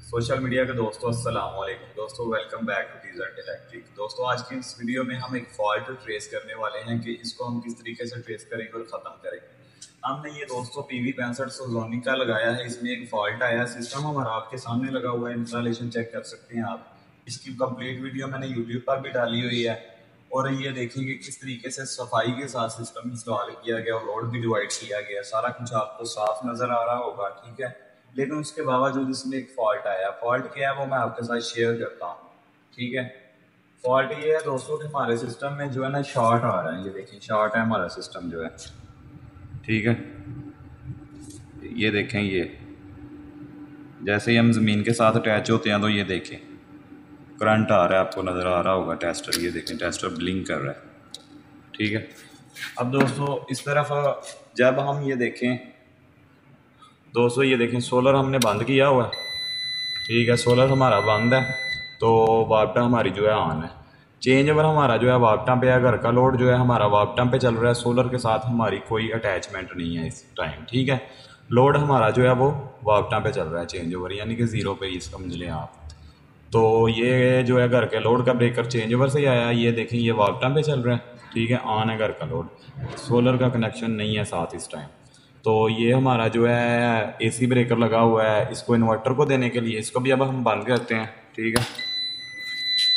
Social media के दोस्तों अस्सलाम वालेकुम दोस्तों, welcome back to Teaser Electric. दोस्तों आज की इस वीडियो में हम एक फॉल्ट ट्रेस करने वाले हैं कि इसको हम किस तरीके से ट्रेस करेंगे और ख़त्म करेंगे। हमने ये दोस्तों PV65 का लगाया है, इसमें एक फॉल्ट आया। सिस्टम हमारा आपके सामने लगा हुआ है, इंस्टॉलेशन चेक कर सकते हैं आप। इसकी कंप्लीट वीडियो मैंने यूट्यूब पर भी डाली हुई है और ये देखेंगे किस तरीके से सफाई के साथ सिस्टम इंस्टॉल किया गया और लोड भी डिवाइड किया गया। सारा कुछ आपको साफ नजर आ रहा होगा, ठीक है। लेकिन उसके बावजूद इसमें एक फॉल्ट आया। फॉल्ट क्या है वो मैं आपके साथ शेयर करता हूँ, ठीक है। फॉल्ट ये है दोस्तों कि हमारे सिस्टम में जो है ना शॉर्ट आ रहा है। ये देखिए शॉर्ट है हमारा सिस्टम जो है, ठीक है। ये देखें, ये जैसे ही हम ज़मीन के साथ अटैच होते हैं तो ये देखें करंट आ रहा है, आपको नज़र आ रहा होगा। टेस्टर, ये देखें टेस्टर ब्लिंक कर रहा है, ठीक है। अब दोस्तों इस तरफ जब हम ये देखें दोस्तों, ये देखें सोलर हमने बंद किया हुआ है, ठीक है। सोलर हमारा बंद है तो वापटा हमारी जो है ऑन है। चेंज ओवर हमारा जो है वापटा पे है। घर का लोड जो है हमारा वापटा पे चल रहा है। सोलर के साथ हमारी कोई अटैचमेंट नहीं है इस टाइम, ठीक है। लोड हमारा जो है वो वापटा पे चल रहा है, चेंज ओवर यानी कि ज़ीरो पे ही समझ लें आप। तो ये जो है घर के लोड का ब्रेकर चेंज ओवर से ही आया। ये देखें ये वापटा पे चल रहा है, ठीक है। ऑन है घर का लोड, सोलर का कनेक्शन नहीं है साथ इस टाइम। तो ये हमारा जो है AC ब्रेकर लगा हुआ है, इसको इन्वर्टर को देने के लिए। इसको भी अब हम बंद करते हैं, ठीक है।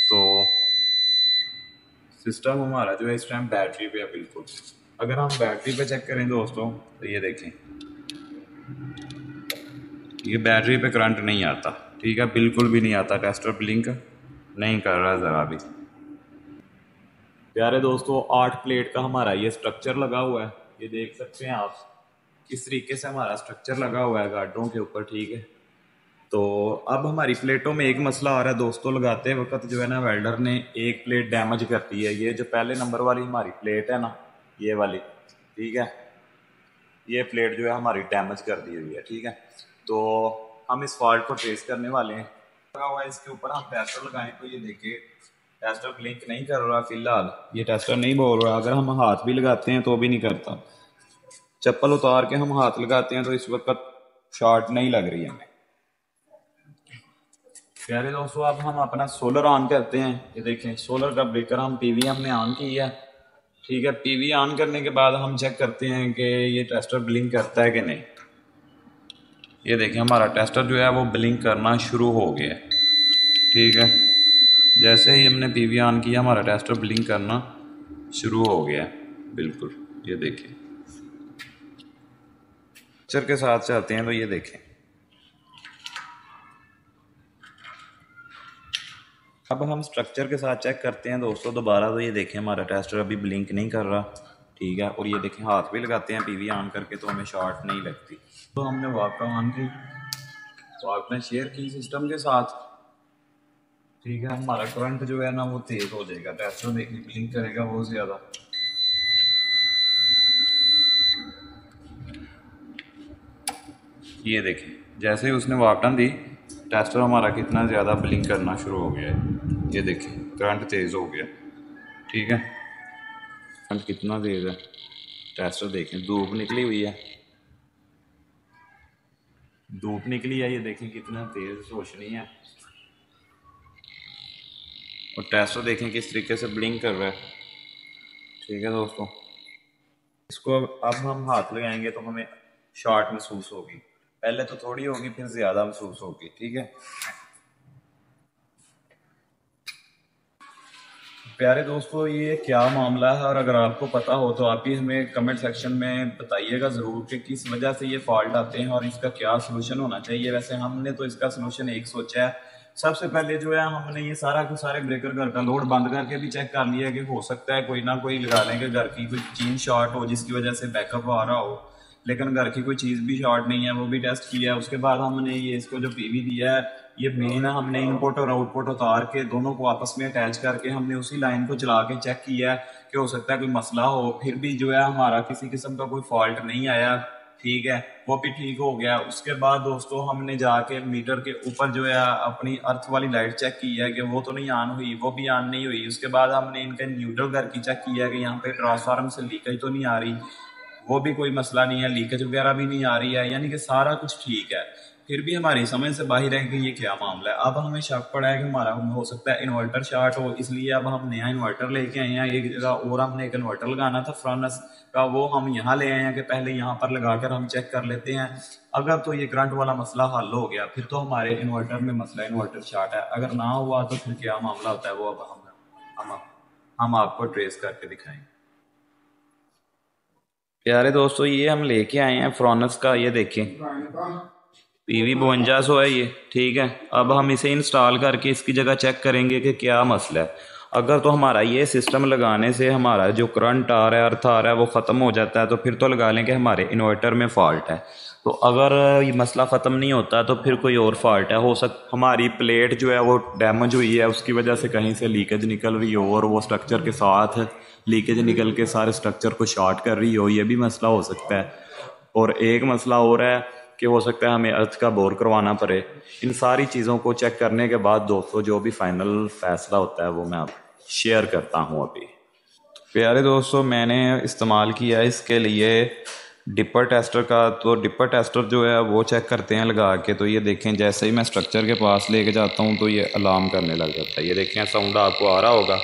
तो सिस्टम हमारा जो है इस टाइम बैटरी पे है बिल्कुल। अगर हम बैटरी पे चेक करें दोस्तों तो ये देखें ये बैटरी पे करंट नहीं आता, ठीक है, बिल्कुल भी नहीं आता। टेस्टर ब्लिंक नहीं कर रहा ज़रा भी। प्यारे दोस्तों 8 प्लेट का हमारा ये स्ट्रक्चर लगा हुआ है, ये देख सकते हैं आप किस तरीके से हमारा स्ट्रक्चर लगा हुआ है गार्डों के ऊपर, ठीक है। तो अब हमारी प्लेटों में एक मसला आ रहा है दोस्तों। लगाते वक्त जो है ना वेल्डर ने एक प्लेट डैमेज कर दी है। ये जो पहले नंबर वाली हमारी प्लेट है ना, ये वाली, ठीक है, ये प्लेट जो है हमारी डैमेज कर दी हुई है, ठीक है। तो हम इस फॉल्ट को ट्रेस करने वाले हैं। लगा हुआ है इसके ऊपर, हम टेस्टर लगाएं तो ये देखिए टेस्टर ब्लिंक नहीं कर रहा फिलहाल। ये टेस्टर नहीं बोल रहा। अगर हम हाथ भी लगाते हैं तो भी नहीं करता। चप्पल उतार के हम हाथ लगाते हैं तो इस वक्त शॉर्ट नहीं लग रही हमें। प्यारे दोस्तों अब हम अपना सोलर ऑन करते हैं। ये देखें सोलर का ब्रेकर हम PV हमने ऑन किया है, ठीक है। PV ऑन करने के बाद हम चेक करते हैं कि ये टेस्टर ब्लिंक करता है कि नहीं। ये देखें हमारा टेस्टर जो है वो ब्लिंक करना शुरू हो गया है, ठीक है। जैसे ही हमने PV ऑन किया हमारा टेस्टर ब्लिंक करना शुरू हो गया है बिल्कुल। ये देखें पिक्चर के साथ चलते हैं तो ये देखें अब हम स्ट्रक्चर के साथ चेक करते हैं दोस्तों दोबारा। तो ये देखें हमारा टेस्टर अभी ब्लिंक नहीं कर रहा, ठीक है। और ये देखें हाथ भी लगाते हैं PV ऑन करके तो हमें शॉर्ट नहीं लगती। तो हमने वापटा ऑन की, वापटा शेयर की सिस्टम के साथ, ठीक है। हमारा करंट जो है ना वो तेज हो जाएगा। टेस्टर देखिए ब्लिंक करेगा बहुत ज़्यादा। ये देखें जैसे ही उसने वापटन दी टेस्टर हमारा कितना ज़्यादा ब्लिंक करना शुरू हो गया है। ये देखें करंट तेज़ हो गया, ठीक है। करंट कितना तेज़ है टेस्टर देखें। धूप निकली हुई है, धूप निकली है, ये देखें कितना तेज़ रोशनी है। और टेस्टर देखें किस तरीके से ब्लिंक कर रहा है, ठीक है दोस्तों। इसको अब हम हाथ लगाएंगे तो हमें शॉर्ट महसूस होगी। पहले तो थोड़ी होगी फिर ज़्यादा महसूस होगी, ठीक है। प्यारे दोस्तों ये क्या मामला है और अगर आपको पता हो तो आप भी हमें कमेंट सेक्शन में बताइएगा ज़रूर कि किस वजह से ये फॉल्ट आते हैं और इसका क्या सलूशन होना चाहिए। वैसे हमने तो इसका सलूशन एक सोचा है। सबसे पहले जो है हमने ये सारे ब्रेकर घर का लोड बंद करके भी चेक कर लिया कि हो सकता है कोई ना कोई लगा लेंगे घर की कोई चीज़ शॉर्ट हो जिसकी वजह से बैकअप आ रहा हो। लेकिन घर की कोई चीज़ भी शॉर्ट नहीं है, वो भी टेस्ट किया है। उसके बाद हमने ये इसको जो PV दिया है, ये मेन है, हमने इनपुट और आउटपुट उतार के दोनों को आपस में अटैच करके हमने उसी लाइन को चला के चेक किया है कि हो सकता है कोई मसला हो। फिर भी जो है हमारा किसी किस्म का कोई फॉल्ट नहीं आया, ठीक है, वो भी ठीक हो गया। उसके बाद दोस्तों हमने जाके मीटर के ऊपर जो है अपनी अर्थ वाली लाइट चेक की है कि वो तो नहीं ऑन हुई, वो भी ऑन नहीं हुई। उसके बाद हमने इनका न्यूट्रल घर की चेक किया कि यहाँ पे ट्रांसफार्मर से लीकेज तो नहीं आ रही, वो भी कोई मसला नहीं है, लीकेज वगैरह भी नहीं आ रही है, यानी कि सारा कुछ ठीक है। फिर भी हमारी समझ से बाहर है कि ये क्या मामला है। अब हमें शक पड़ा है कि हमारा हो सकता है इन्वर्टर शॉर्ट हो, इसलिए अब हम नया इन्वर्टर लेके आए हैं। एक जगह और हमने एक इन्वर्टर लगाना था फ्रानस का, वो हम यहाँ ले आए हैं कि पहले यहाँ पर लगाकर हम चेक कर लेते हैं। अगर तो ये करंट वाला मसला हल हो गया फिर तो हमारे इन्वर्टर में मसला इन्वर्टर शॉर्ट है, अगर ना हुआ तो फिर क्या मामला होता है वो अब हम हम आपको ट्रेस करके दिखाएंगे। प्यारे दोस्तों, ये हम लेके आए हैं फ्रोनस का, ये देखें PV 5200 है ये, ठीक है। अब हम इसे इंस्टॉल करके इसकी जगह चेक करेंगे कि क्या मसला है। अगर तो हमारा ये सिस्टम लगाने से हमारा जो करंट आ रहा है, अर्थ आ रहा है, वो ख़त्म हो जाता है तो फिर तो लगा लें कि हमारे इन्वर्टर में फ़ॉल्ट है। तो अगर ये मसला ख़त्म नहीं होता तो फिर कोई और फॉल्ट है, हमारी प्लेट जो है वो डैमेज हुई है, उसकी वजह से कहीं से लीकेज निकल रही हो और वो स्ट्रक्चर के साथ लीकेज निकल के सारे स्ट्रक्चर को शॉर्ट कर रही हो, ये भी मसला हो सकता है। और एक मसला और है कि हो सकता है हमें अर्थ का बोर करवाना पड़े। इन सारी चीज़ों को चेक करने के बाद दोस्तों जो भी फाइनल फैसला होता है वो मैं आप शेयर करता हूँ अभी। प्यारे दोस्तों, मैंने इस्तेमाल किया है इसके लिए डिपर टेस्टर का। तो डिपर टेस्टर जो है वो चेक करते हैं लगा के। तो ये देखें, जैसे ही मैं स्ट्रक्चर के पास लेके जाता हूँ तो ये अलार्म करने लग जाता है। ये देखें, साउंड आपको आ रहा होगा,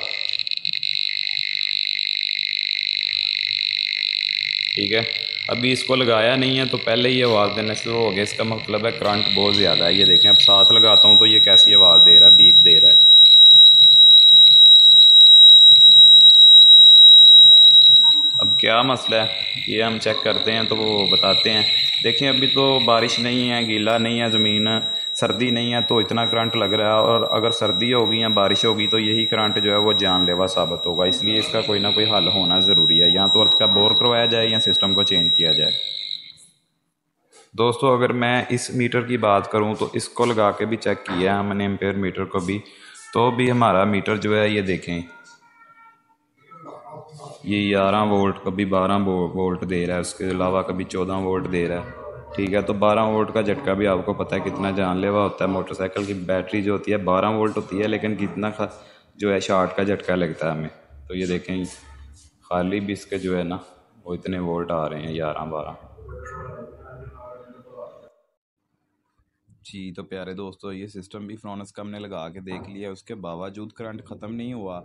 ठीक है। अभी इसको लगाया नहीं है तो पहले ही आवाज़ देना शुरू हो गया, इसका मतलब है करंट बहुत ज़्यादा है। ये देखें, अब साथ लगाता हूँ तो ये कैसी आवाज़ दे रहा है, बीप दे रहा है। अब क्या मसला है ये हम चेक करते हैं तो वो बताते हैं। देखें, अभी तो बारिश नहीं है, गीला नहीं है ज़मीन, सर्दी नहीं है, तो इतना करंट लग रहा है। और अगर सर्दी होगी या बारिश होगी तो यही करंट जो है वो जानलेवा साबित होगा। इसलिए इसका कोई ना कोई हल होना ज़रूरी है। या तो अर्थ का बोर करवाया जाए या सिस्टम को चेंज किया जाए। दोस्तों, अगर मैं इस मीटर की बात करूं तो इसको लगा के भी चेक किया है हमने, एम्पेयर मीटर को भी, तो भी हमारा मीटर जो है ये देखें, ये 11 वोल्ट, कभी 12 वोल्ट दे रहा है, उसके अलावा कभी 14 वोल्ट दे रहा है, ठीक है। तो 12 वोल्ट का झटका भी आपको पता है कितना जानलेवा होता है। मोटरसाइकिल की बैटरी जो होती है 12 वोल्ट होती है, लेकिन कितना जो है शॉर्ट का झटका लगता है हमें। तो ये देखें, खाली भी इसके जो है ना वो इतने वोल्ट आ रहे हैं, 11-12। जी तो प्यारे दोस्तों, ये सिस्टम भी फ्रोनस का हमने लगा के देख लिया, उसके बावजूद करंट ख़त्म नहीं हुआ।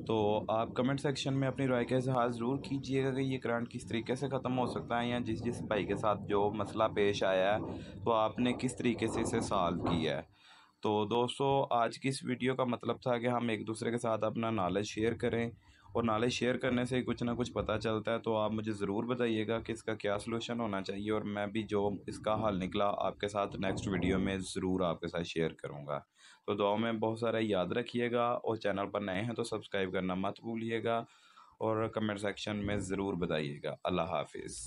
तो आप कमेंट सेक्शन में अपनी राय का इज़हार ज़रूर कीजिएगा कि ये करंट किस तरीके से ख़त्म हो सकता है, या जिस जिस भाई के साथ जो मसला पेश आया है तो आपने किस तरीके से इसे सॉल्व किया है। तो दोस्तों, आज की इस वीडियो का मतलब था कि हम एक दूसरे के साथ अपना नॉलेज शेयर करें, और नॉलेज शेयर करने से कुछ ना कुछ पता चलता है। तो आप मुझे ज़रूर बताइएगा कि इसका क्या सलूशन होना चाहिए, और मैं भी जो इसका हल निकला आपके साथ नेक्स्ट वीडियो में ज़रूर आपके साथ शेयर करूँगा। तो दुआ में बहुत सारा याद रखिएगा, और चैनल पर नए हैं तो सब्सक्राइब करना मत भूलिएगा, और कमेंट सेक्शन में ज़रूर बताइएगा। अल्लाह हाफिज़।